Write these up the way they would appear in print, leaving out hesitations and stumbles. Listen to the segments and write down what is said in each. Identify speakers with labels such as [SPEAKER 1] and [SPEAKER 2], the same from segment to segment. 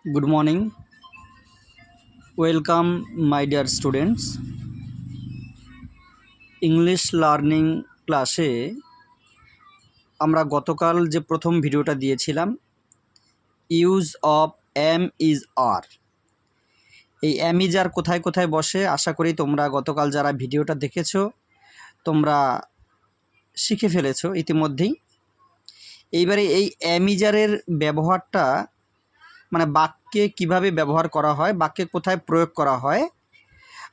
[SPEAKER 1] Good morning. Welcome, my dear students. English learning ক্লাসে আমরা গতকাল যে প্রথম ভিডিওটা দিয়েছিলাম ইউজ অফ এম ইজ আর, এই এম ইজ আর কোথায় কোথায় বসে আশা করি তোমরা গতকাল যারা ভিডিওটা দেখেছো তোমরা শিখে ফেলেছো ইতিমধ্যেই। এইবারে এই এম ইজ আরের ব্যবহারটা মানে বাক্যে কিভাবে ব্যবহার করা হয়, বাক্যে কোথায় প্রয়োগ করা হয়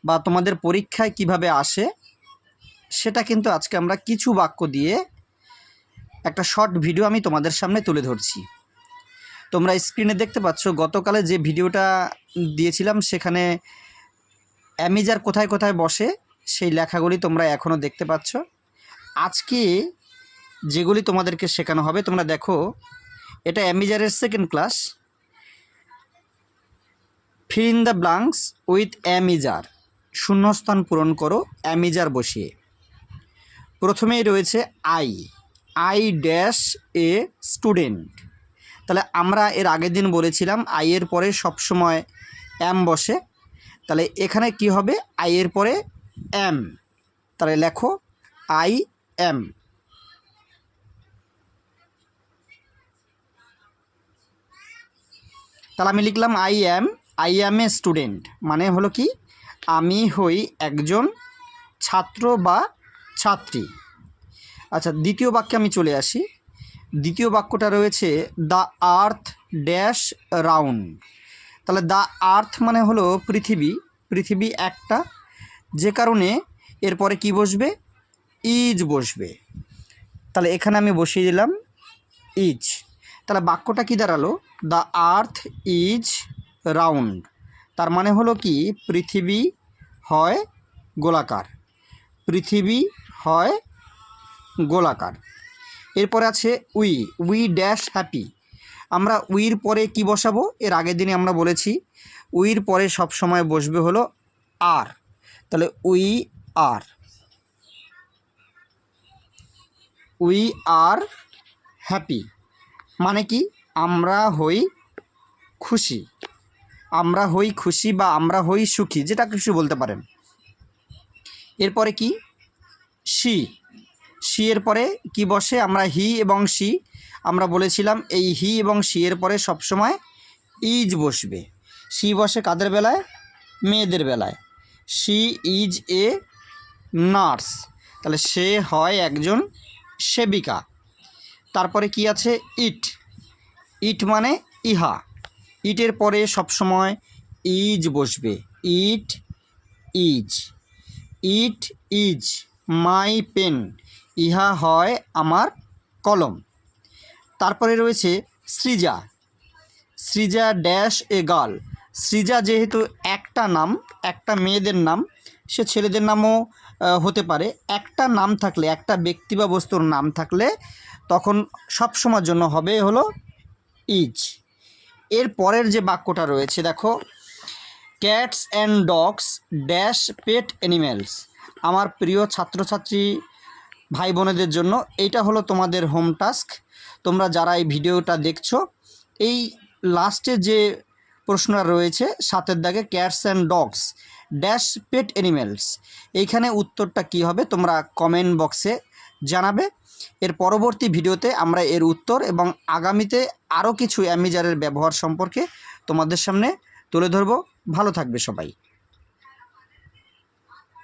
[SPEAKER 1] বা তোমাদের পরীক্ষায় কিভাবে আসে সেটা কিন্তু আজকে আমরা কিছু বাক্য দিয়ে একটা শর্ট ভিডিও আমি তোমাদের সামনে তুলে ধরছি। তোমরা স্ক্রিনে দেখতে পাচ্ছ গতকালে যে ভিডিওটা দিয়েছিলাম সেখানে এম ইজ আর কোথায় কোথায় বসে সেই লেখাগুলি তোমরা এখনও দেখতে পাচ্ছ। আজকে যেগুলি তোমাদেরকে শেখানো হবে তোমরা দেখো, এটা এম ইজ আরের second class. Fill in the blanks with am is are, শূন্যস্থান পূরণ করো এম ইজ আর বসিয়ে। প্রথমেই রয়েছে আই ড্যাশ এ স্টুডেন্ট। তাহলে আমরা এর আগের দিন বলেছিলাম আই এর পরে সবসময় এম বসে, তাহলে এখানে কি হবে আই এর পরে এম, তাহলে লেখো আই এম। তাহলে আমি লিখলাম আই অ্যাম এ স্টুডেন্ট, মানে হলো কি আমি হই একজন ছাত্র বা ছাত্রী। আচ্ছা, দ্বিতীয় বাক্যে আমি চলে আসি। দ্বিতীয় বাক্যটা রয়েছে দ্য আর্থ ড্যাশ রাউন্ড। তাহলে দ্য আর্থ মানে হলো পৃথিবী, পৃথিবী একটা, যে কারণে এরপরে কি বসবে ইজ বসবে। তাহলে এখানে আমি বসিয়ে দিলাম ইজ। তাহলে বাক্যটা কি দাঁড়ালো দ্য আর্থ ইজ রাউন্ড, তার মানে হলো কি পৃথিবী হয় গোলাকার, পৃথিবী হয় গোলাকার। এরপরে আছে উই ড্যাশ হ্যাপি। আমরা উইর পরে কি বসাবো, এর আগের দিনে আমরা বলেছি উইর পরে সব সময় বসবে হলো আর। তাহলে উই আর হ্যাপি, মানে কি আমরা হই খুশি, আমরা হই খুশি বা আমরা হই সুখী, যেটা কিছু বলতে পারেন। এরপরে কি সি এর পরে কি বসে, আমরা হি এবং সি আমরা বলেছিলাম এই হি এবং সি এর পরে সবসময় ইজ বসবে। সি বসে কাদের বেলায়, মেয়েদের বেলায়। সি ইজ এ নার্স, তাহলে সে হয় একজন সেবিকা। তারপরে কি আছে ইট মানে ইহা, ইটের পরে সবসময় ইজ বসবে। ইট ইজ মাই পেন, ইহা হয় আমার কলম। তারপরে রয়েছে Srija dash a girl. Srija যেহেতু একটা নাম, একটা মেয়েদের নাম, সে ছেলেদের নামও হতে পারে। একটা নাম থাকলে, একটা ব্যক্তি বা বস্তুর নাম থাকলে তখন সব সময়ের জন্য হবে হলো ইজ। এর পরের যে বাক্যটা রয়েছে দেখো, cats and dogs dash pet animals. আমার প্রিয় ছাত্রছাত্রী ভাই বোনেদের জন্য এইটা হলো তোমাদের হোম টাস্ক। তোমরা যারা এই ভিডিওটা দেখছো, এই লাস্টে যে প্রশ্নটা রয়েছে সাতের দাগে cats and dogs dash pet animals, এইখানে উত্তরটা কি হবে তোমরা কমেন্ট বক্সে জানাবে। এর পরবর্তী ভিডিওতে আমরা এর উত্তর এবং আগামীতে আরও কিছু এম ইজ আরের ব্যবহার সম্পর্কে তোমাদের সামনে তুলে ধরব। ভালো থাকবে সবাই।